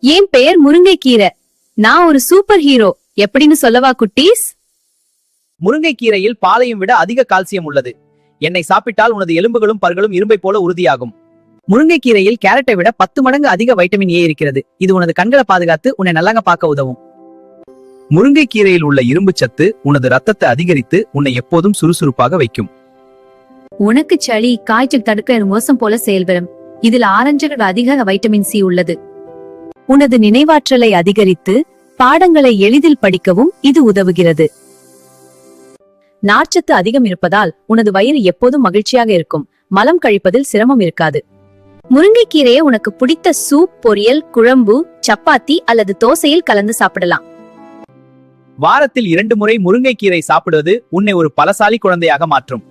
என் பெயர் முருங்கைக்கீரை. நான் ஒரு சூப்பர் ஹீரோ. எப்படின்னு சொல்லவா குட்டீஸ்? முருங்கைக்கீரையில் பாலையும் விட அதிக கால்சியம் உள்ளது. என்னை சாப்பிட்டால் உனது எலும்புகளும் பற்களும் இரும்பை போல உறுதியாகும். முருங்கைக்கீரையில் கேரட்டை விட 10 மடங்கு அதிக வைட்டமின் ஏ இருக்கிறது. இது உனது கண்களை பாதுகாத்து உன்னை நல்லாக பார்க்க உதவும். முருங்கைக்கீரையில் உள்ள இரும்பு சத்து உனது ரத்தத்தை அதிகரித்து உன்னை எப்போதும் சுறுசுறுப்பாக வைக்கும். உனக்கு சளி காய்ச்சல் தடுக்க மோசம் போல செயல்படும். இதில் ஆரஞ்சுகள் அதிக வைட்டமின் சி உள்ளது. உனது நினைவாற்றலை அதிகரித்து பாடங்களை எளிதில் படிக்கவும் இது உதவுகிறது. நார்ச்சத்து அதிகம் இருப்பதால் உனது வயிறு எப்போதும் மகிழ்ச்சியாக இருக்கும். மலம் கழிப்பதில் சிரமம் இருக்காது. முருங்கைக்கீரையை உனக்கு பிடித்த சூப், பொரியல், குழம்பு, சப்பாத்தி அல்லது தோசையில் கலந்து சாப்பிடலாம். வாரத்தில் 2 முறை முருங்கைக்கீரை சாப்பிடுவது உன்னை ஒரு பலசாலி குழந்தையாக மாற்றும்.